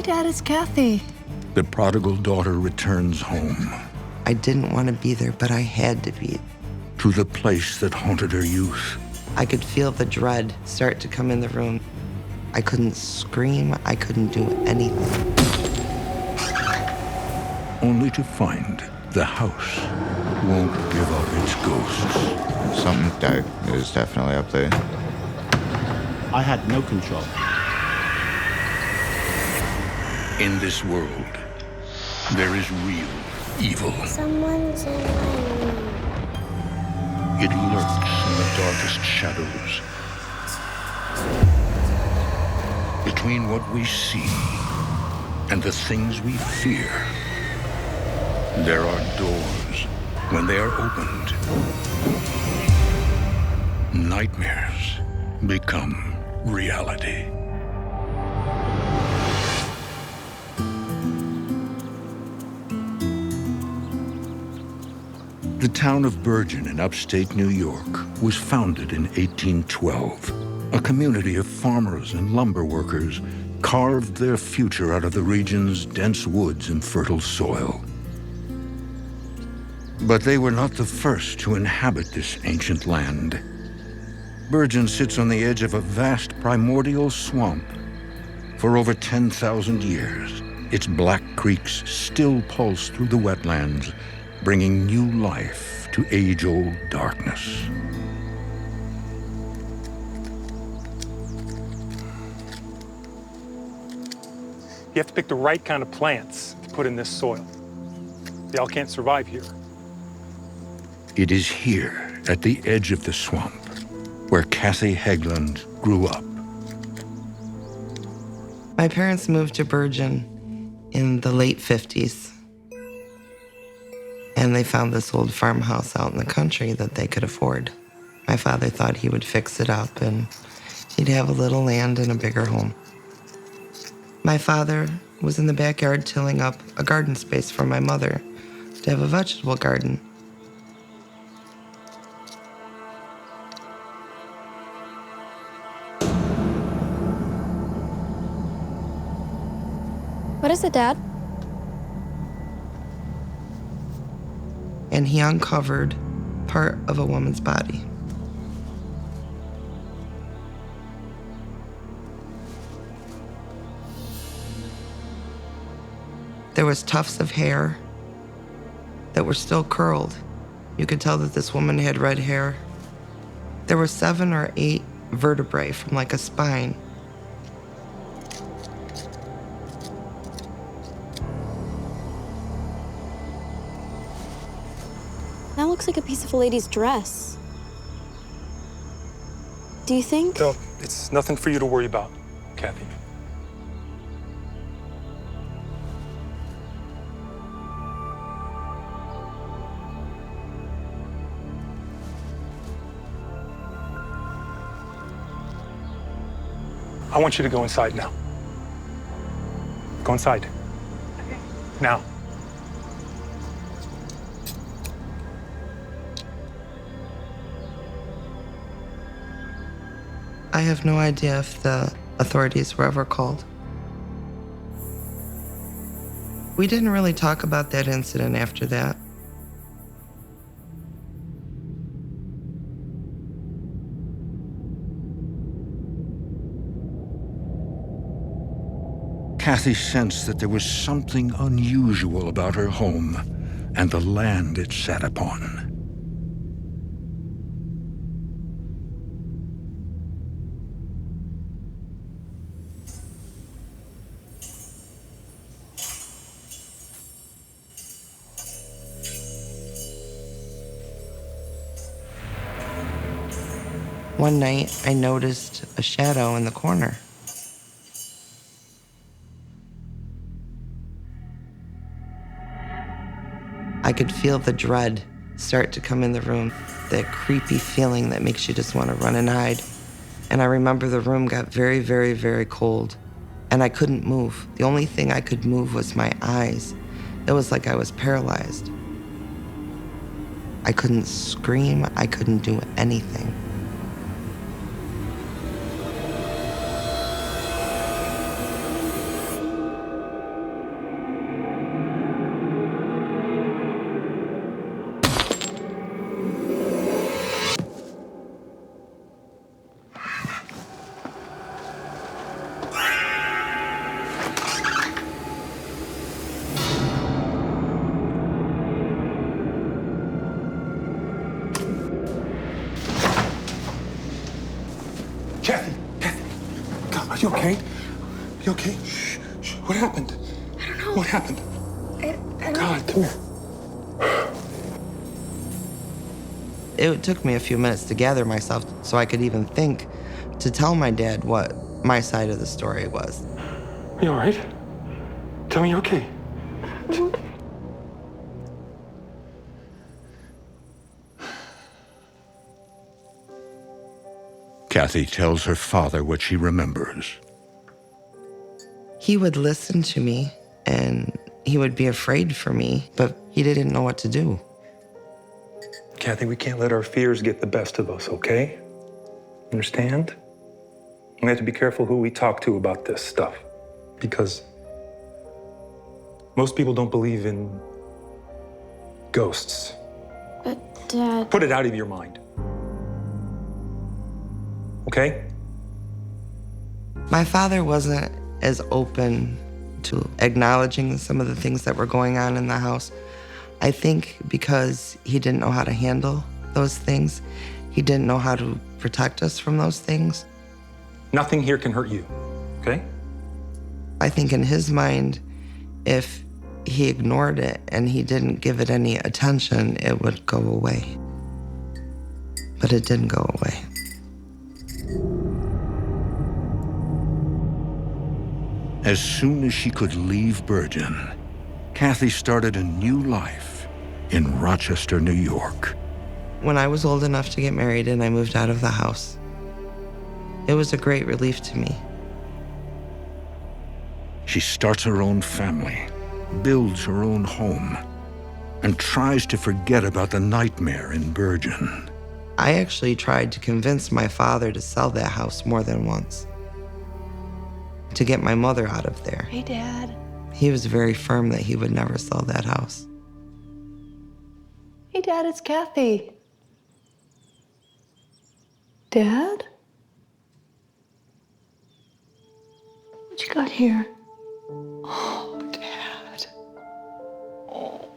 Dad, it's Cathy. The prodigal daughter returns home. I didn't want to be there, but I had to be. To the place that haunted her youth. I could feel the dread start to come in the room. I couldn't scream, I couldn't do anything. Only to find the house won't give up its ghosts. Something dark is definitely up there. I had no control. In this world, there is real evil. Someone's in my room. It lurks in the darkest shadows. Between what we see and the things we fear, there are doors. When they are opened, nightmares become reality. The town of Bergen in upstate New York was founded in 1812. A community of farmers and lumber workers carved their future out of the region's dense woods and fertile soil. But they were not the first to inhabit this ancient land. Bergen sits on the edge of a vast primordial swamp. For over 10,000 years, its black creeks still pulse through the wetlands, bringing new life to age-old darkness. You have to pick the right kind of plants to put in this soil. They all can't survive here. It is here, at the edge of the swamp, where Cathy Heglund grew up. My parents moved to Bergen in the late 50s. And they found this old farmhouse out in the country that they could afford. My father thought he would fix it up and he'd have a little land and a bigger home. My father was in the backyard tilling up a garden space for my mother to have a vegetable garden. What is it, Dad? And he uncovered part of a woman's body. There was tufts of hair that were still curled. You could tell that this woman had red hair. There were 7 or 8 vertebrae from like a spine. That looks like a piece of a lady's dress. Do you think? No, it's nothing for you to worry about, Cathy. I want you to go inside now. Go inside. Okay. Now. I have no idea if the authorities were ever called. We didn't really talk about that incident after that. Cathy sensed that there was something unusual about her home and the land it sat upon. One night, I noticed a shadow in the corner. I could feel the dread start to come in the room, that creepy feeling that makes you just want to run and hide. And I remember the room got very, very, very cold, and I couldn't move. The only thing I could move was my eyes. It was like I was paralyzed. I couldn't scream, I couldn't do anything. You okay? You okay? Shh, shh. What happened? I don't know. What happened? I don't God, come here. It took me a few minutes to gather myself so I could even think to tell my dad what my side of the story was. Are you all right? Tell me you're okay. Cathy tells her father what she remembers. He would listen to me and he would be afraid for me, but he didn't know what to do. Cathy, we can't let our fears get the best of us, okay? Understand? We have to be careful who we talk to about this stuff, because most people don't believe in ghosts. But, Dad... Put it out of your mind. Okay? My father wasn't as open to acknowledging some of the things that were going on in the house. I think because he didn't know how to handle those things. He didn't know how to protect us from those things. Nothing here can hurt you, okay? I think in his mind, if he ignored it and he didn't give it any attention, it would go away. But it didn't go away. As soon as she could leave Bergen, Cathy started a new life in Rochester, New York. When I was old enough to get married and I moved out of the house, it was a great relief to me. She starts her own family, builds her own home, and tries to forget about the nightmare in Bergen. I actually tried to convince my father to sell that house more than once, to get my mother out of there. Hey, Dad. He was very firm that he would never sell that house. Hey, Dad, it's Cathy. Dad? What you got here? Oh, Dad. Oh.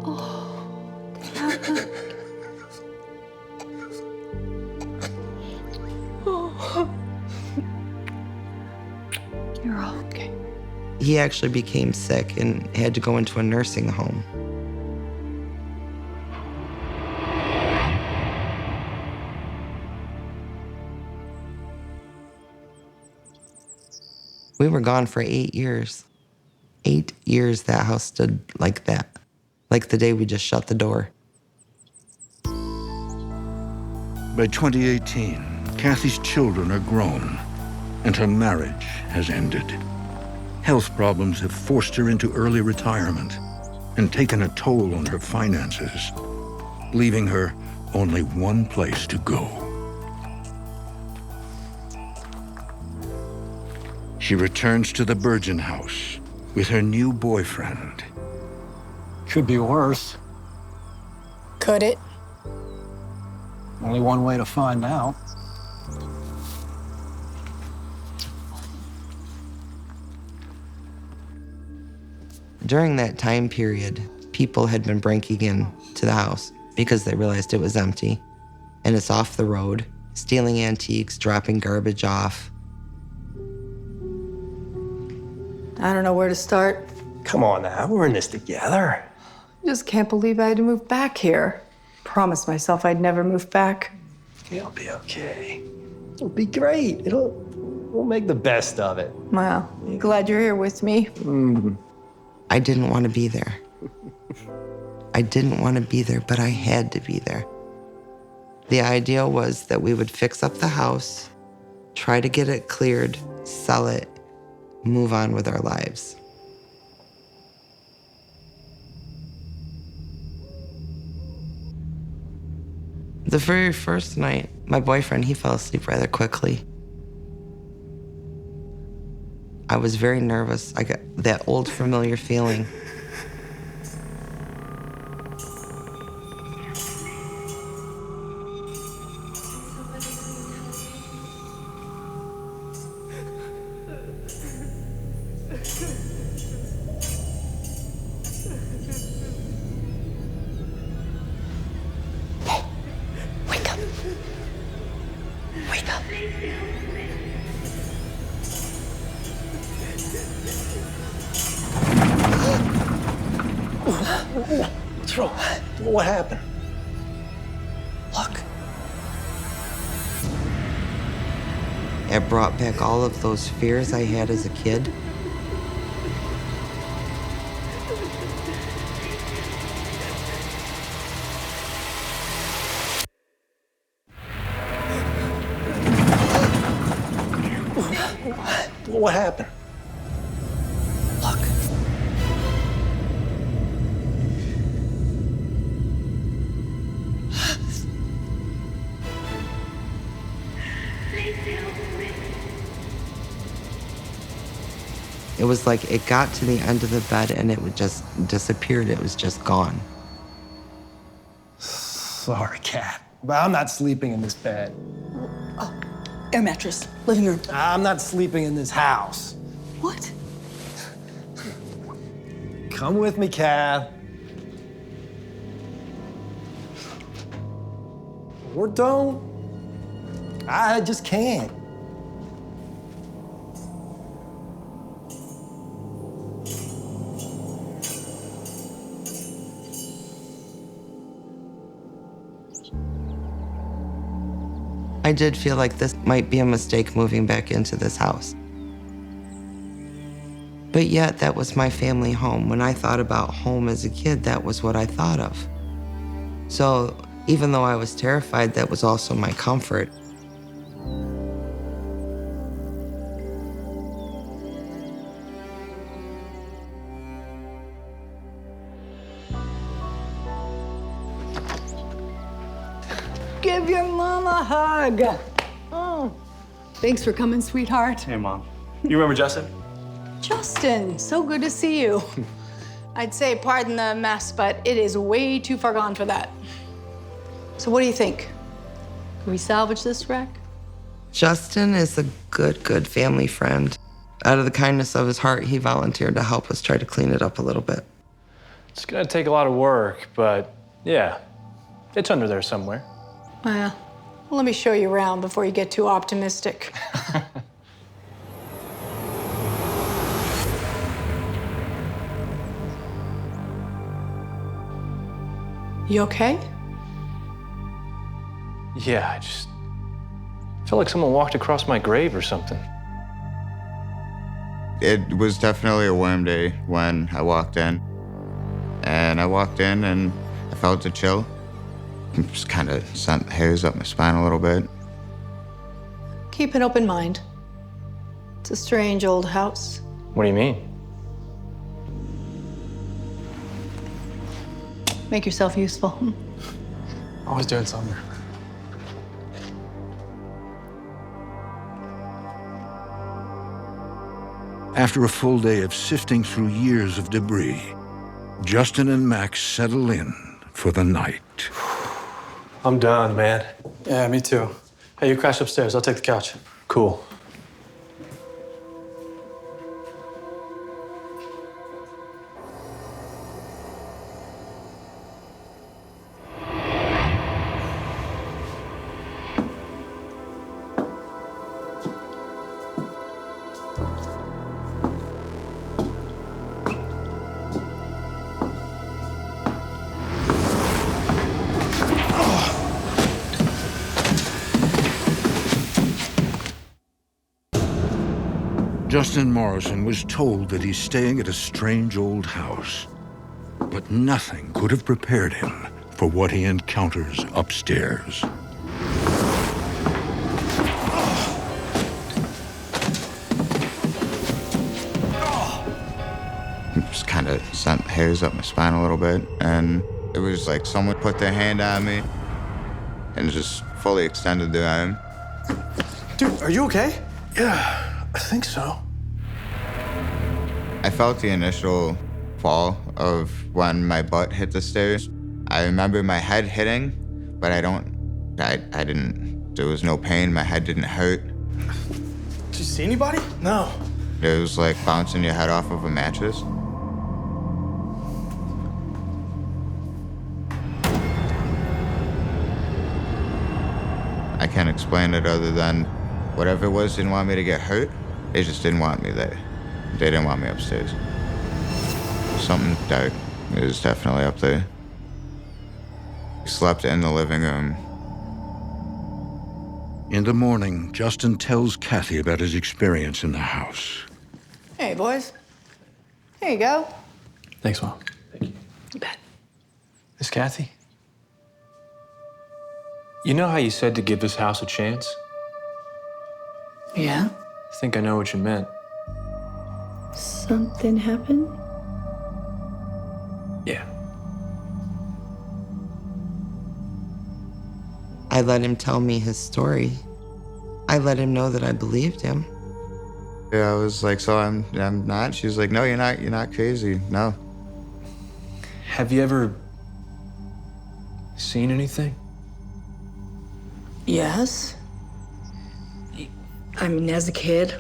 Oh, Dad. Oh. You're okay. He actually became sick and had to go into a nursing home. We were gone for 8 years. 8 years that house stood like that. Like the day we just shut the door. By 2018, Cathy's children are grown, and her marriage has ended. Health problems have forced her into early retirement and taken a toll on her finances, leaving her only one place to go. She returns to the Bergen house with her new boyfriend. Could be worse. Could it? Only one way to find out. During that time period, people had been breaking in to the house because they realized it was empty and it's off the road, stealing antiques, dropping garbage off. I don't know where to start. Come on now, we're in this together. I just can't believe I had to move back here. Promised myself I'd never move back. It'll be okay. It'll be great. We'll make the best of it. Well, glad you're here with me. I didn't want to be there. I didn't want to be there, but I had to be there. The idea was that we would fix up the house, try to get it cleared, sell it, move on with our lives. The very first night, my boyfriend, he fell asleep rather quickly. I was very nervous. I got that old familiar feeling. What's wrong? What happened? Look. It brought back all of those fears I had as a kid. What happened? Look. It was like it got to the end of the bed and it would just disappeared. It was just gone. Sorry, Cat, but I'm not sleeping in this bed. Air mattress. Living room. I'm not sleeping in this house. What? Come with me, Cat. Or don't. I just can't. I did feel like this might be a mistake moving back into this house. But yet, that was my family home. When I thought about home as a kid, that was what I thought of. So even though I was terrified, that was also my comfort. Give your mom a hug. Oh, thanks for coming, sweetheart. Hey, Mom. You remember Justin? Justin, so good to see you. I'd say pardon the mess, but it is way too far gone for that. So what do you think? Can we salvage this wreck? Justin is a good family friend. Out of the kindness of his heart, he volunteered to help us try to clean it up a little bit. It's gonna take a lot of work, but yeah, it's under there somewhere. Well, let me show you around before you get too optimistic. You okay? Yeah, I just felt like someone walked across my grave or something. It was definitely a warm day when I walked in. And I walked in and I felt a chill. It just kind of sent hairs up my spine a little bit. Keep an open mind. It's a strange old house. What do you mean? Make yourself useful. Always doing something. After a full day of sifting through years of debris, Justin and Max settle in for the night. I'm done, man. Yeah, me too. Hey, you crash upstairs. I'll take the couch. Cool. Justin Morrison was told that he's staying at a strange old house, but nothing could have prepared him for what he encounters upstairs. It just kind of sent hairs up my spine a little bit. And it was like someone put their hand on me and just fully extended their arm. Dude, are you okay? Yeah, I think so. I felt the initial fall of when my butt hit the stairs. I remember my head hitting, but I didn't, there was no pain, my head didn't hurt. Did you see anybody? No. It was like bouncing your head off of a mattress. I can't explain it other than whatever it was didn't want me to get hurt. They just didn't want me there. They didn't want me upstairs. Something dark, It was definitely up there. We slept in the living room. In the morning, Justin tells Cathy about his experience in the house. Hey, boys. Here you go. Thanks, Mom. Thank you. You bet. Miss Cathy? You know how you said to give this house a chance? Yeah? I think I know what you meant. Something happened? Yeah. I let him tell me his story. I let him know that I believed him. Yeah, I was like, so I'm not? She's like, no, you're not crazy, no. Have you ever seen anything? Yes. I mean, as a kid,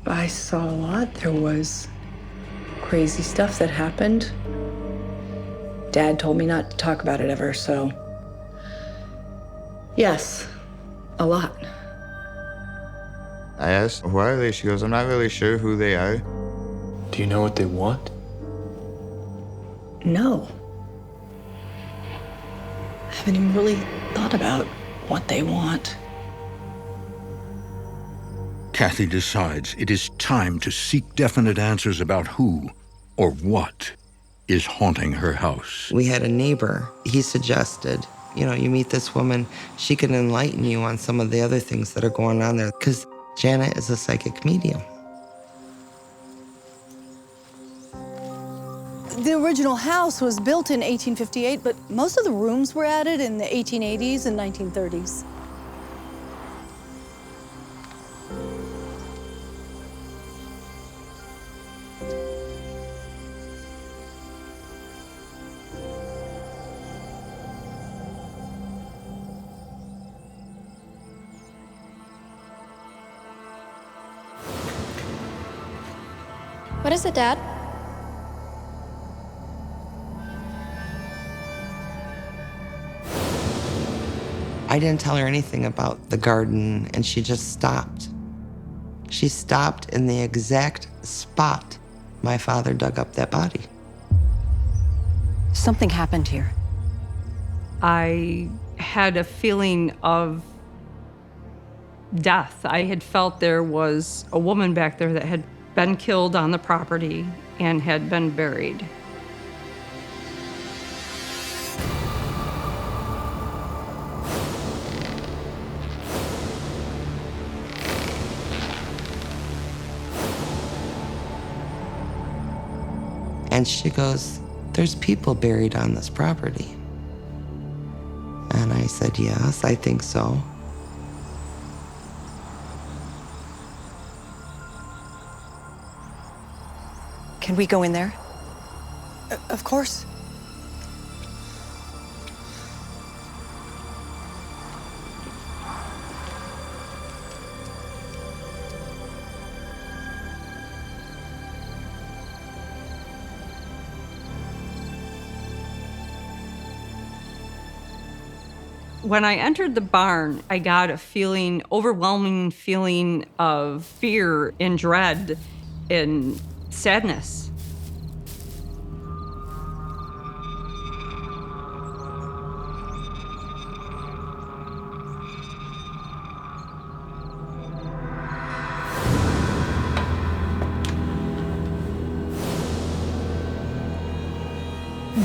I saw a lot. There was crazy stuff that happened. Dad told me not to talk about it ever, so yes, a lot. I asked, who are they? She goes, I'm not really sure who they are. Do you know what they want? No. I haven't even really thought about what they want. Cathy decides it is time to seek definite answers about who or what is haunting her house. We had a neighbor. He suggested, you meet this woman, she can enlighten you on some of the other things that are going on there, because Janet is a psychic medium. The original house was built in 1858, but most of the rooms were added in the 1880s and 1930s. What is it, Dad? I didn't tell her anything about the garden, and she just stopped. She stopped in the exact spot my father dug up that body. Something happened here. I had a feeling of death. I had felt there was a woman back there that had been killed on the property and had been buried. And she goes, there's people buried on this property. And I said, yes, I think so. Can we go in there? Of course. When I entered the barn, I got a feeling, overwhelming feeling of fear and dread and sadness.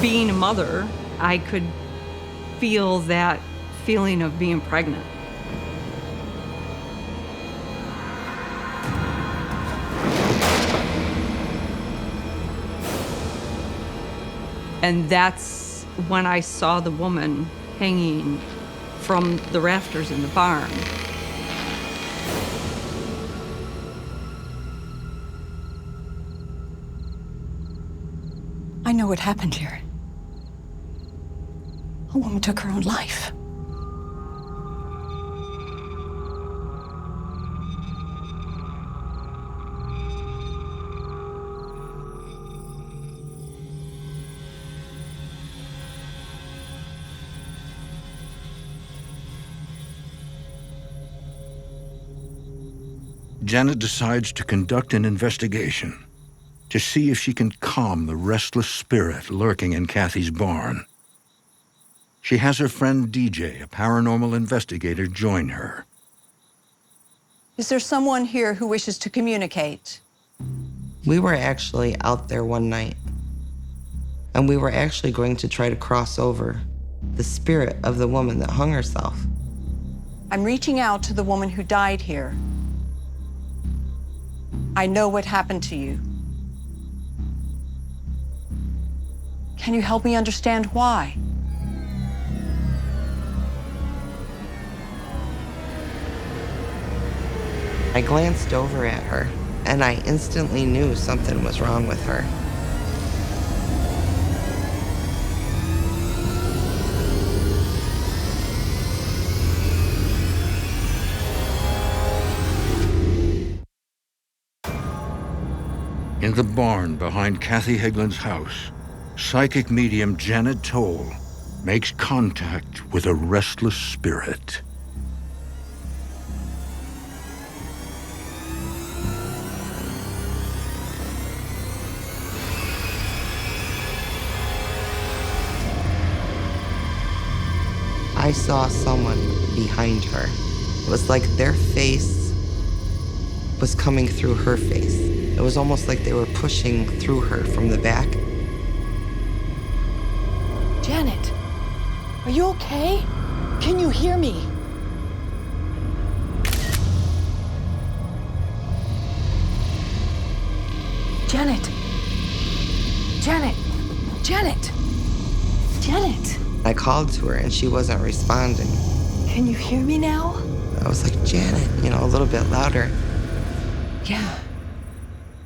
Being a mother, I could feel that feeling of being pregnant. And that's when I saw the woman hanging from the rafters in the barn. I know what happened here. A woman took her own life. Janet decides to conduct an investigation. to see if she can calm the restless spirit lurking in Cathy's barn. She has her friend DJ, a paranormal investigator, join her. Is there someone here who wishes to communicate? We were actually out there one night, and we were actually going to try to cross over the spirit of the woman that hung herself. I'm reaching out to the woman who died here. I know what happened to you. Can you help me understand why? I glanced over at her, and I instantly knew something was wrong with her. In the barn behind Cathy Heglund's house, psychic medium Janet Toll makes contact with a restless spirit. I saw someone behind her. It was like their face was coming through her face. It was almost like they were pushing through her from the back. Janet, are you okay? Can you hear me? Janet! Janet! Janet! Janet! I called to her and she wasn't responding. Can you hear me now? I was like, Janet, a little bit louder. Yeah.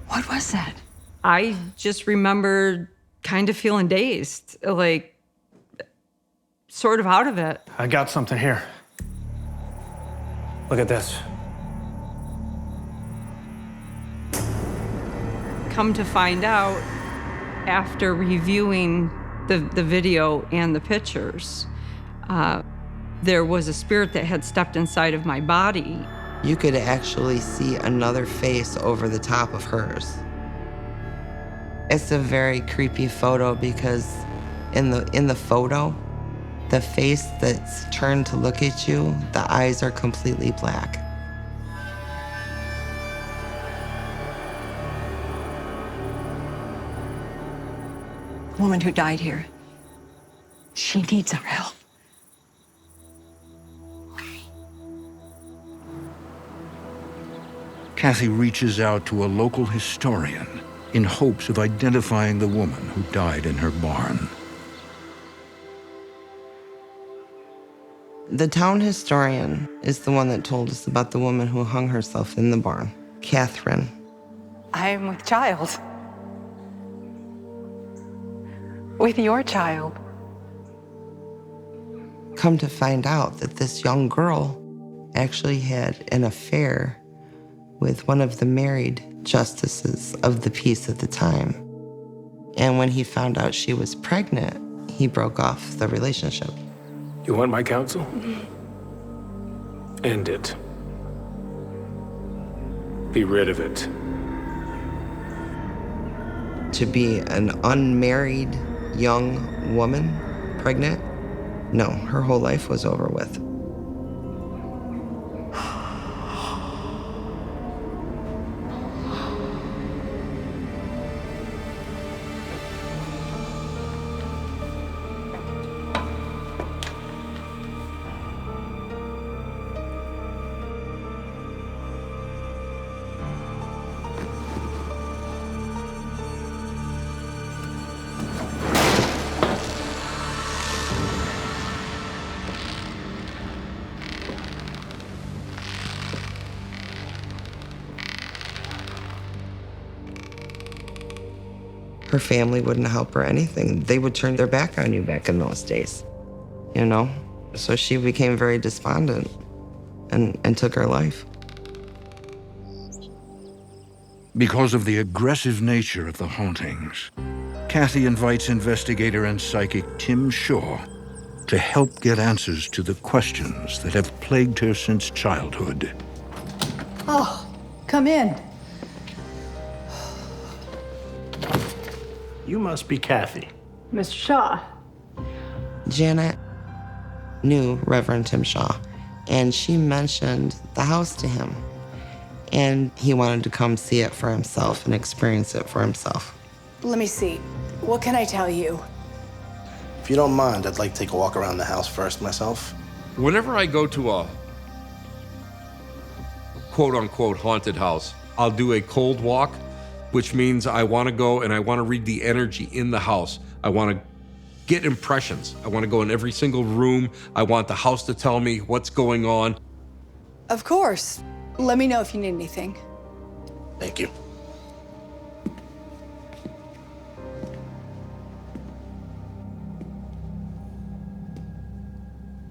What was that? I just remembered kind of feeling dazed, like sort of out of it. I got something here. Look at this. Come to find out, after reviewing the video and the pictures, there was a spirit that had stepped inside of my body. You could actually see another face over the top of hers. It's a very creepy photo because in the photo, the face that's turned to look at you, the eyes are completely black. The woman who died here. She needs our help. Cathy reaches out to a local historian in hopes of identifying the woman who died in her barn. The town historian is the one that told us about the woman who hung herself in the barn, Catherine. I am with child. With your child. Come to find out that this young girl actually had an affair with one of the married justices of the peace at the time. And when he found out she was pregnant, he broke off the relationship. You want my counsel? End it. Be rid of it. To be an unmarried young woman pregnant, no, her whole life was over with. Her family wouldn't help her anything. They would turn their back on you back in those days, So she became very despondent and took her life. Because of the aggressive nature of the hauntings, Cathy invites investigator and psychic Tim Shaw to help get answers to the questions that have plagued her since childhood. Oh, come in. You must be Cathy. Mr. Shaw. Janet knew Reverend Tim Shaw, and she mentioned the house to him. And he wanted to come see it for himself and experience it for himself. Let me see. What can I tell you? If you don't mind, I'd like to take a walk around the house first myself. Whenever I go to a quote-unquote haunted house, I'll do a cold walk, which means I want to go and I want to read the energy in the house. I want to get impressions. I want to go in every single room. I want the house to tell me what's going on. Of course. Let me know if you need anything. Thank you.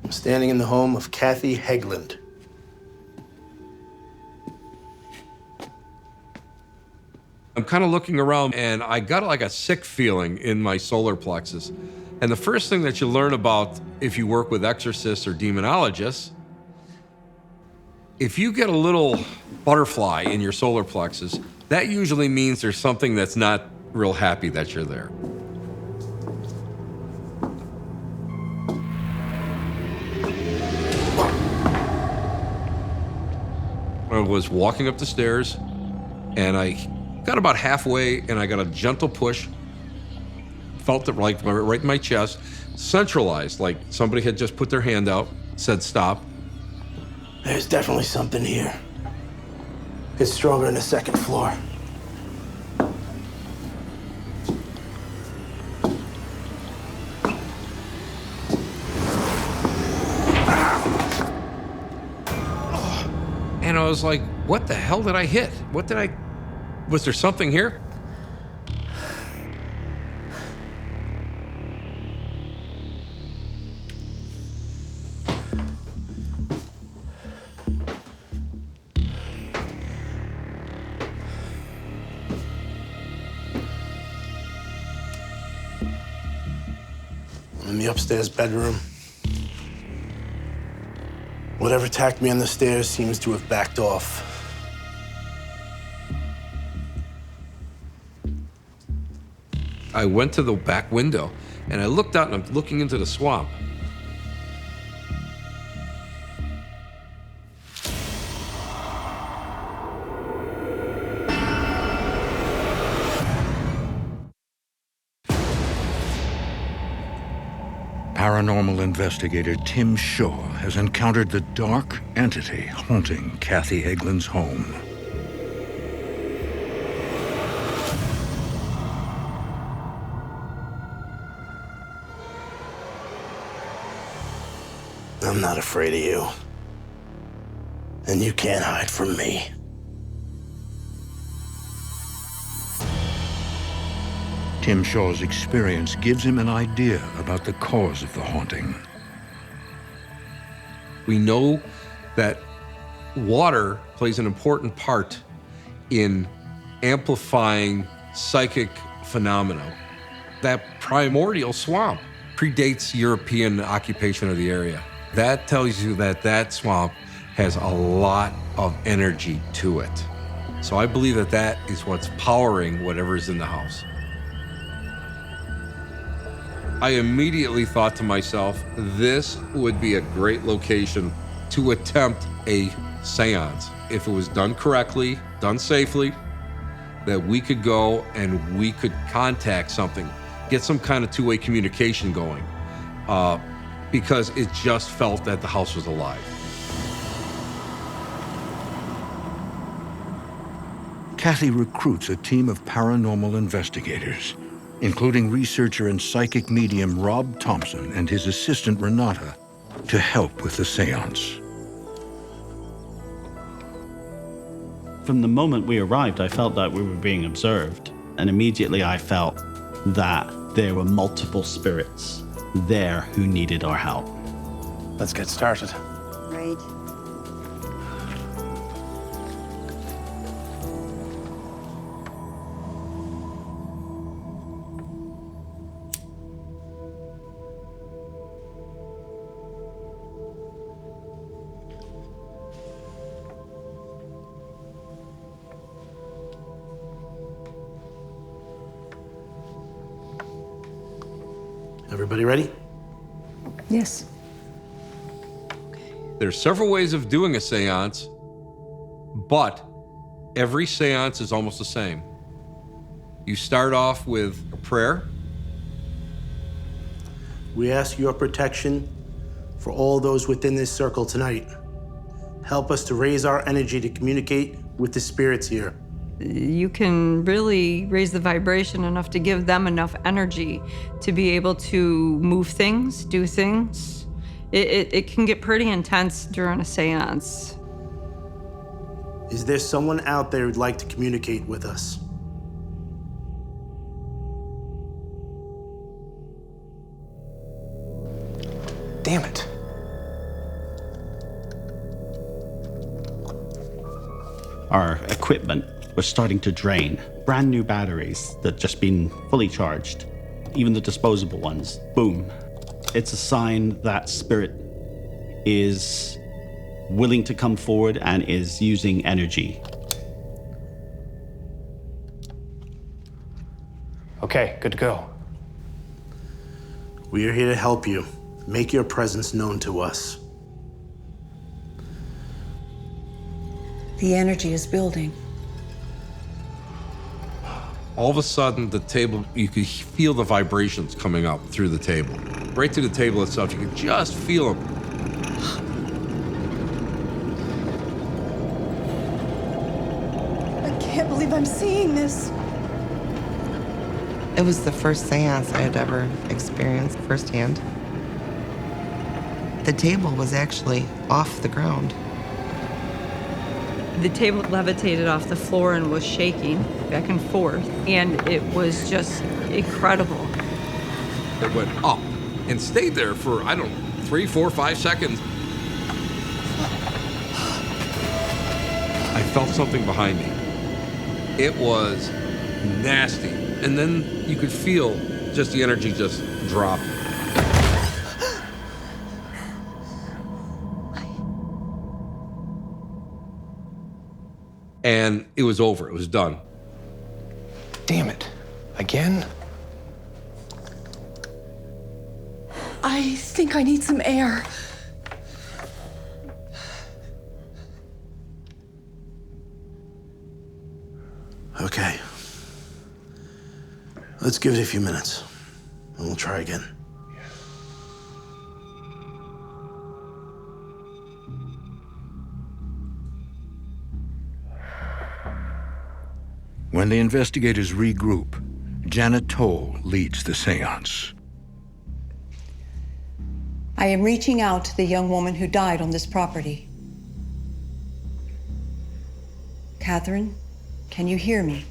I'm standing in the home of Cathy Heglund. I'm kind of looking around and I got like a sick feeling in my solar plexus. And the first thing that you learn about if you work with exorcists or demonologists, if you get a little butterfly in your solar plexus, that usually means there's something that's not real happy that you're there. I was walking up the stairs and I got about halfway and I got a gentle push. Felt it like right in my chest, centralized, like somebody had just put their hand out, said stop. There's definitely something here. It's stronger on the second floor. And I was like, what the hell did I hit? Was there something here? I'm in the upstairs bedroom. Whatever attacked me on the stairs seems to have backed off. I went to the back window and I looked out and I'm looking into the swamp. Paranormal investigator Tim Shaw has encountered the dark entity haunting Cathy Heglund's home. I'm not afraid of you. And you can't hide from me. Tim Shaw's experience gives him an idea about the cause of the haunting. We know that water plays an important part in amplifying psychic phenomena. That primordial swamp predates European occupation of the area. That tells you that that swamp has a lot of energy to it. So I believe that that is what's powering whatever is in the house. I immediately thought to myself, this would be a great location to attempt a seance. If it was done correctly, done safely, that we could go and we could contact something, get some kind of two-way communication going, because it just felt that the house was alive. Cathy recruits a team of paranormal investigators, including researcher and psychic medium Rob Thompson and his assistant Renata, to help with the seance. From the moment we arrived, I felt that we were being observed, and immediately I felt that there were multiple spirits there who needed our help. Let's get started. Right. Everybody ready? Yes. There's several ways of doing a seance, but every seance is almost the same. You start off with a prayer. We ask your protection for all those within this circle tonight. Help us to raise our energy to communicate with the spirits here. You can really raise the vibration enough to give them enough energy to be able to move things, do things. It can get pretty intense during a seance. Is there someone out there who'd like to communicate with us? Damn it. Our equipment was starting to drain. Brand new batteries that just been fully charged. Even the disposable ones, boom. It's a sign that spirit is willing to come forward and is using energy. Okay, good to go. We are here to help you. Make your presence known to us. The energy is building. All of a sudden, the table, you could feel the vibrations coming up through the table. Right through the table itself, you could just feel them. I can't believe I'm seeing this. It was the first seance I had ever experienced firsthand. The table was actually off the ground. The table levitated off the floor and was shaking back and forth, and it was just incredible. It went up and stayed there for, I don't know, 3, 4, 5 seconds. I felt something behind me. It was nasty. And then you could feel just the energy just drop. And it was over. It was done. Damn it. Again? I think I need some air. Okay. Let's give it a few minutes, and we'll try again. When the investigators regroup, Janet Toll leads the seance. I am reaching out to the young woman who died on this property. Catherine, can you hear me?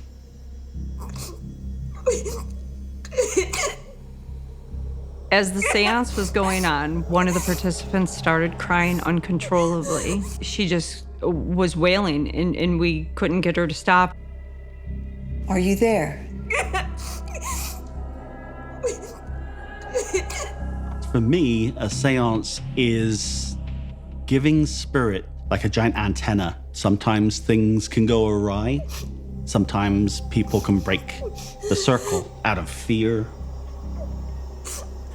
As the seance was going on, one of the participants started crying uncontrollably. She just was wailing, and we couldn't get her to stop. Are you there? For me, a seance is giving spirit like a giant antenna. Sometimes things can go awry. Sometimes people can break the circle out of fear.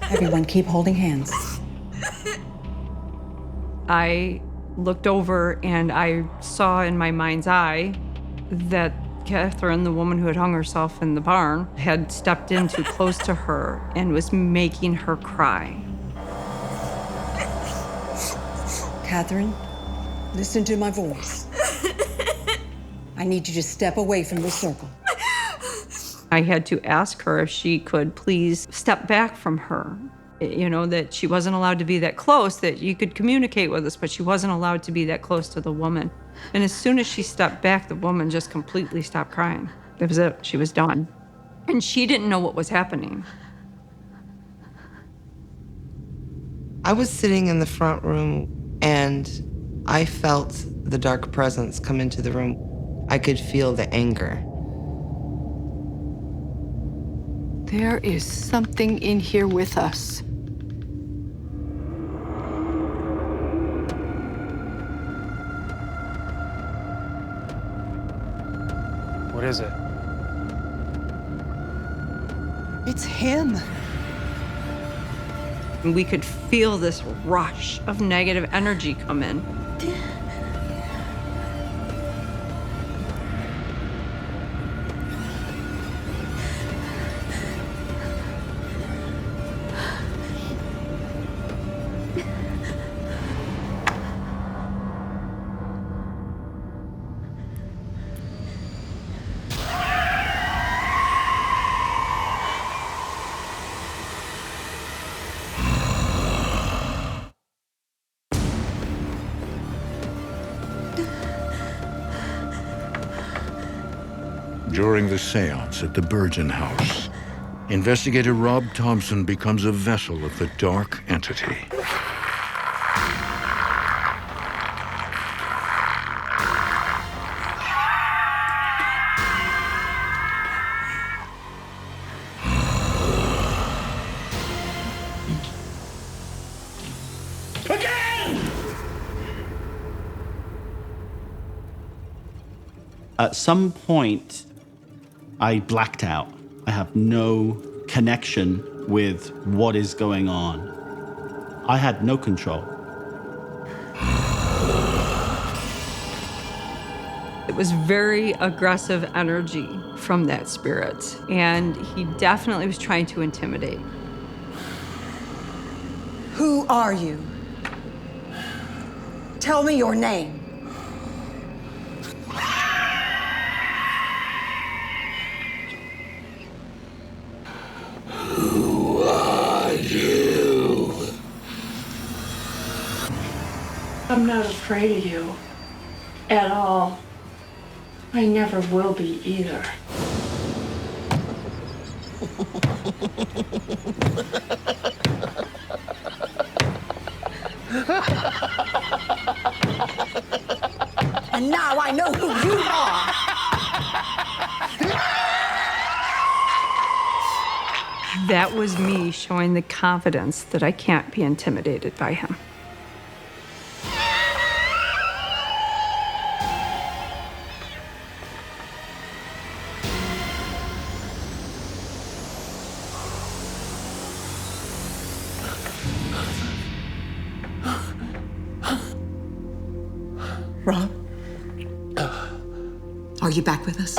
Everyone keep holding hands. I looked over and I saw in my mind's eye that Catherine, the woman who had hung herself in the barn, had stepped in too close to her and was making her cry. Catherine, listen to my voice. I need you to step away from this circle. I had to ask her if she could please step back from her. You know, that she wasn't allowed to be that close, that you could communicate with us, but she wasn't allowed to be that close to the woman. And as soon as she stepped back, the woman just completely stopped crying. That was it. She was done. And she didn't know what was happening. I was sitting in the front room and I felt the dark presence come into the room. I could feel the anger. There is something in here with us. What is it? It's him. And we could feel this rush of negative energy come in. During the seance at the Bergen house, investigator Rob Thompson becomes a vessel of the dark entity. At some point, I blacked out. I have no connection with what is going on. I had no control. It was very aggressive energy from that spirit, and he definitely was trying to intimidate. Who are you? Tell me your name. Who are you? I'm not afraid of you at all. I never will be either. And now I know who you are. That was me showing the confidence that I can't be intimidated by him. Rob? Are you back with us?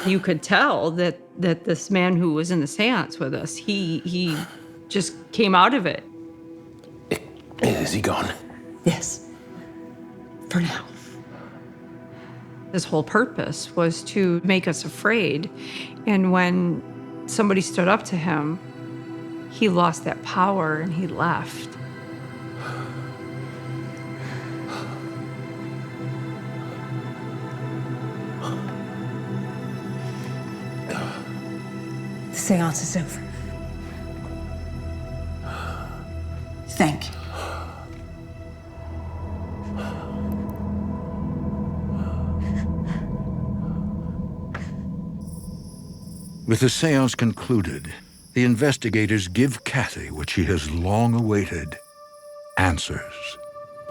You could tell that this man who was in the seance with us, he just came out of it. Is he gone? Yes. For now. His whole purpose was to make us afraid. And when somebody stood up to him, he lost that power and he left. The seance is over. Thank you. With the seance concluded, the investigators give Cathy what she has long awaited: answers.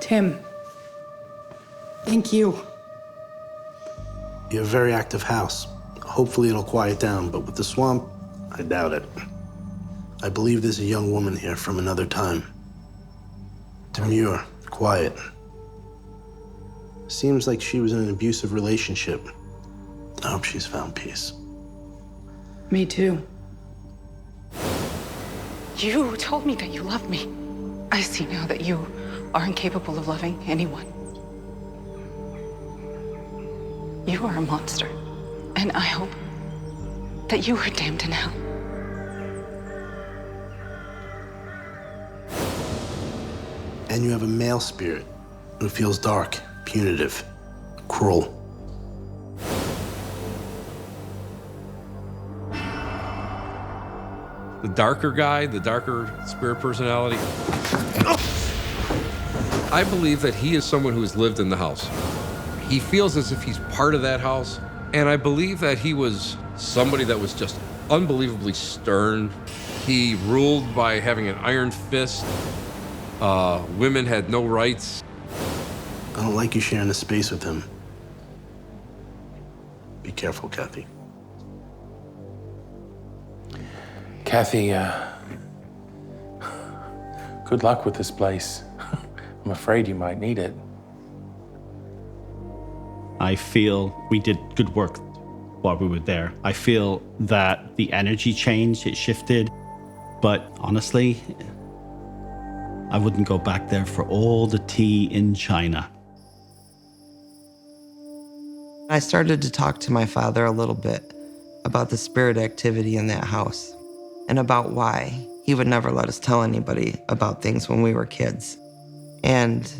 Tim, thank you. You have a very active house. Hopefully it'll quiet down, but with the swamp, I doubt it. I believe there's a young woman here from another time. Demure, quiet. Seems like she was in an abusive relationship. I hope she's found peace. Me too. You told me that you loved me. I see now that you are incapable of loving anyone. You are a monster, and I hope that you are damned in hell. And you have a male spirit who feels dark, punitive, cruel. The darker guy, the darker spirit personality, I believe that he is someone who has lived in the house. He feels as if he's part of that house, and I believe that he was somebody that was just unbelievably stern. He ruled by having an iron fist. Women had no rights. I don't like you sharing the space with him. Be careful, Cathy. Cathy, good luck with this place. I'm afraid you might need it. I feel we did good work while we were there. I feel that the energy changed, it shifted, but honestly, I wouldn't go back there for all the tea in China. I started to talk to my father a little bit about the spirit activity in that house and about why he would never let us tell anybody about things when we were kids. And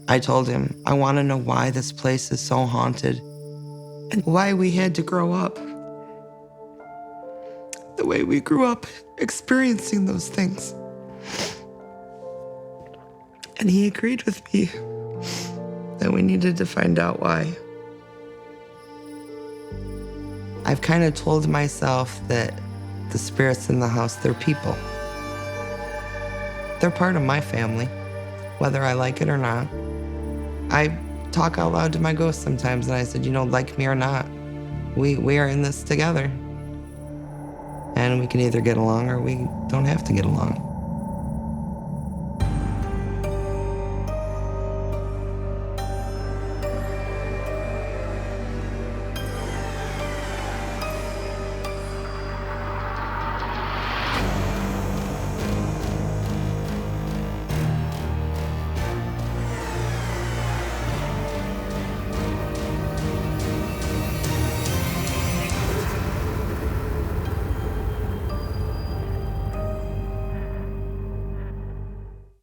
I told him, I want to know why this place is so haunted and why we had to grow up the way we grew up experiencing those things. And he agreed with me that we needed to find out why. I've kind of told myself that the spirits in the house, they're people. They're part of my family, whether I like it or not. I talk out loud to my ghost sometimes, and I said, like me or not, we are in this together. And we can either get along or we don't have to get along.